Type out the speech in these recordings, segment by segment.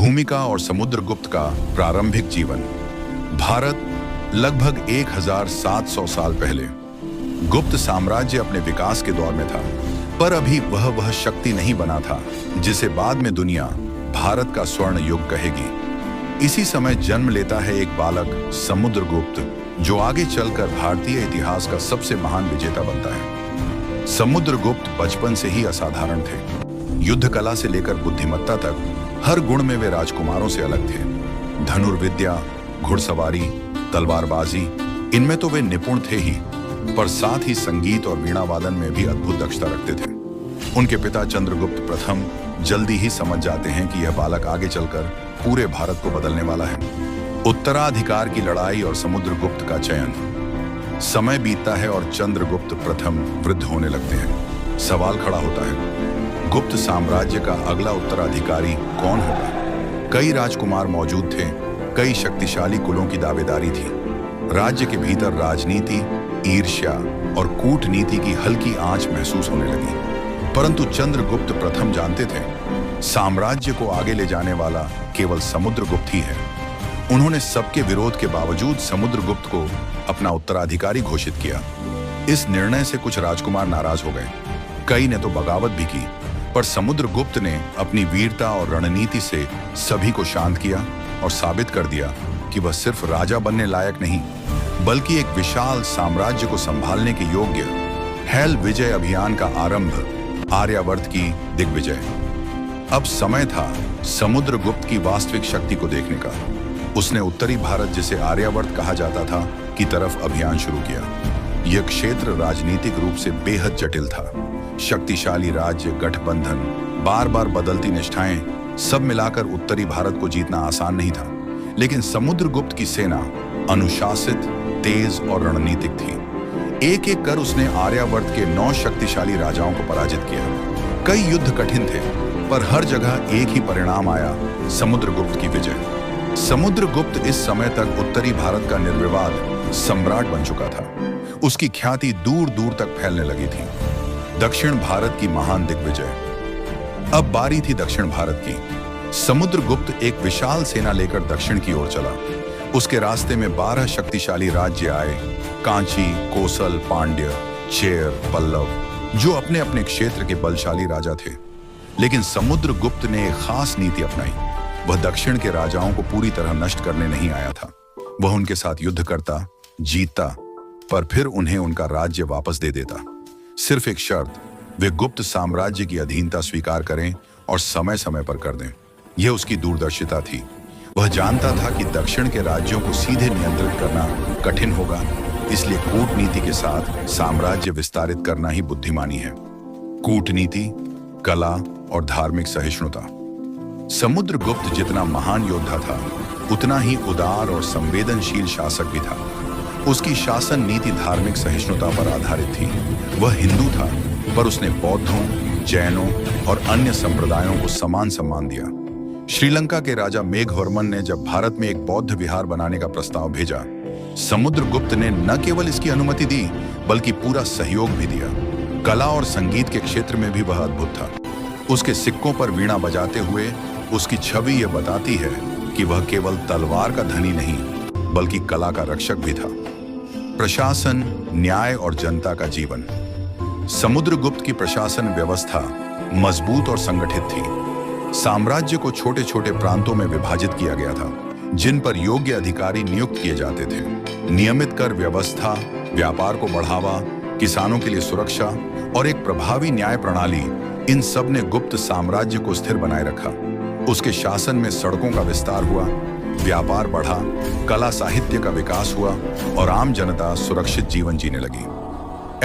भूमिका और समुद्रगुप्त का प्रारंभिक जीवन। भारत लगभग 1700 साल पहले गुप्त साम्राज्य अपने विकास के दौर में था, पर अभी वह शक्ति नहीं बना था जिसे बाद में दुनिया भारत का स्वर्ण युग कहेगी। इसी समय जन्म लेता है एक बालक समुद्रगुप्त, जो आगे चलकर भारतीय इतिहास का सबसे महान विजेता बनता है। समुद्रगुप्त बचपन से ही असाधारण थे। युद्ध कला से लेकर बुद्धिमत्ता तक हर गुण में वे राजकुमारों से अलग थे। धनुर्विद्या, घुड़सवारी, तलवारबाजी, इनमें तो वे निपुण थे ही, पर साथ ही संगीत और वीणा वादन में भी अद्भुत दक्षता रखते थे। उनके पिता चंद्रगुप्त प्रथम जल्दी ही समझ जाते हैं कि यह बालक आगे चलकर पूरे भारत को बदलने वाला है। उत्तराधिकार की लड़ाई और समुद्रगुप्त का चयन। समय बीतता है और चंद्रगुप्त प्रथम वृद्ध होने लगते हैं। सवाल खड़ा होता है, गुप्त साम्राज्य का अगला उत्तराधिकारी कौन होगा? कई राजकुमार मौजूद थे, कई शक्तिशाली कुलों की दावेदारी थी। राज्य के भीतर राजनीति, ईर्ष्या और कूटनीति की हल्की आंच महसूस होने लगी। परंतु चंद्रगुप्त प्रथम जानते थे, साम्राज्य को आगे ले जाने वाला केवल समुद्रगुप्त ही है। उन्होंने सबके विरोध के बावजूद समुद्रगुप्त को अपना उत्तराधिकारी घोषित किया। इस निर्णय से कुछ राजकुमार नाराज हो गए, कई ने तो बगावत भी की, पर समुद्रगुप्त ने अपनी वीरता और रणनीति से सभी को शांत किया और साबित कर दिया कि वह सिर्फ राजा बनने लायक नहीं, बल्कि एक विशाल साम्राज्य को संभालने के योग्य। हेल विजय अभियान का आरंभ, आर्यावर्त की दिग्विजय। अब समय था समुद्रगुप्त की वास्तविक शक्ति को देखने का। उसने उत्तरी भारत, जिसे आर्यावर्त कहा जाता था, की तरफ अभियान शुरू किया। यह क्षेत्र राजनीतिक रूप से बेहद जटिल था। शक्तिशाली राज्य, गठबंधन, बार बार बदलती निष्ठाएं, सब मिलाकर उत्तरी भारत को जीतना आसान नहीं था। लेकिन समुद्रगुप्त की सेना अनुशासित, तेज और रणनीतिक थी। एक एक कर उसने आर्यावर्त के 9 शक्तिशाली राजाओं को पराजित किया। कई युद्ध कठिन थे, पर हर जगह एक ही परिणाम आया, समुद्रगुप्त की विजय। समुद्रगुप्त इस समय तक उत्तरी भारत का निर्विवाद सम्राट बन चुका था। उसकी ख्याति दूर दूर तक फैलने लगी थी। दक्षिण भारत की महान दिग्विजय। अब बारी थी दक्षिण भारत की। समुद्रगुप्त एक विशाल सेना लेकर दक्षिण की ओर चला। उसके रास्ते में 12 शक्तिशाली राज्य आए, कांची, कोसल, पांड्य, चेर, पल्लव, जो अपने अपने क्षेत्र के बलशाली राजा थे। लेकिन समुद्रगुप्त ने एक खास नीति अपनाई। वह दक्षिण के राजाओं को पूरी तरह नष्ट करने नहीं आया था। वह उनके साथ युद्ध करता, जीतता, पर फिर उन्हें उनका राज्य वापस दे देता। सिर्फ एक शर्त, वे गुप्त साम्राज्य की अधीनता स्वीकार करें और समय समय पर कर दें। यह उसकी दूरदर्शिता थी। वह जानता था कि दक्षिण के राज्यों को सीधे नियंत्रित करना कठिन होगा, इसलिए कूटनीति के साथ साम्राज्य विस्तारित करना ही बुद्धिमानी है। कूटनीति, कला और धार्मिक सहिष्णुता। समुद्रगुप्त जितना महान योद्धा था, उतना ही उदार और संवेदनशील शासक भी था। उसकी शासन नीति धार्मिक सहिष्णुता पर आधारित थी। वह हिंदू था, पर उसने बौद्धों, जैनों और अन्य संप्रदायों को समान सम्मान दिया। श्रीलंका के राजा मेघवर्मन ने जब भारत में एक बौद्ध विहार बनाने का प्रस्ताव भेजा, समुद्रगुप्त ने न केवल इसकी अनुमति दी, बल्कि पूरा सहयोग भी दिया। कला और संगीत के क्षेत्र में भी वह अद्भुत था। उसके सिक्कों पर वीणा बजाते हुए उसकी छवि यह बताती है कि वह केवल तलवार का धनी नहीं, बल्कि कला का रक्षक भी था। प्रशासन, न्याय और जनता का जीवन। समुद्रगुप्त की प्रशासन व्यवस्था मजबूत और संगठित थी। साम्राज्य को छोटे छोटे प्रांतों में विभाजित किया गया था, जिन पर योग्य अधिकारी नियुक्त किए जाते थे। नियमित कर व्यवस्था, व्यापार को बढ़ावा, किसानों के लिए सुरक्षा और एक प्रभावी न्याय प्रणाली, इन सब ने गुप्त साम्राज्य को स्थिर बनाए रखा। उसके शासन में सड़कों का विस्तार हुआ, व्यापार बढ़ा, कला साहित्य का विकास हुआ और आम जनता सुरक्षित जीवन जीने लगी।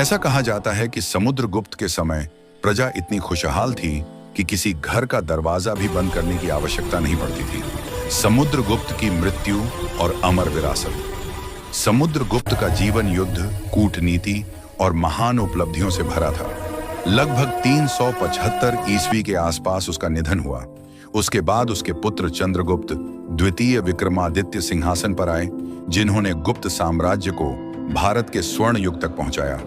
ऐसा कहा जाता है कि समुद्रगुप्त के समय प्रजा इतनी खुशहाल थी कि किसी घर का दरवाजा भी बंद करने की आवश्यकता नहीं पड़ती थी। समुद्रगुप्त की मृत्यु और अमर विरासत। समुद्रगुप्त का जीवन युद्ध, कूटनीति और महान उपलब्धियों से भरा था। लगभग 375 ईस्वी के आसपास उसका निधन हुआ। उसके बाद उसके पुत्र चंद्रगुप्त द्वितीय विक्रमादित्य सिंहासन पर आए, जिन्होंने गुप्त साम्राज्य को भारत के स्वर्ण युग तक पहुंचाया।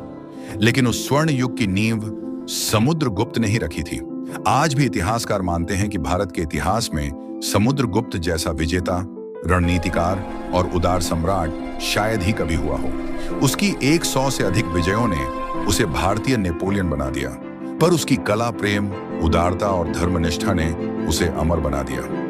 लेकिन उस स्वर्ण युग की नींव समुद्रगुप्त ने ही रखी थी। आज भी इतिहासकार मानते हैं कि भारत के इतिहास में समुद्रगुप्त जैसा विजेता, रणनीतिकार और उदार सम्राट शायद ही कभी हुआ हो। उसकी 100 से अधिक विजयों ने उसे भारतीय नेपोलियन बना दिया, पर उसकी कला प्रेम, उदारता और धर्मनिष्ठा ने उसे अमर बना दिया।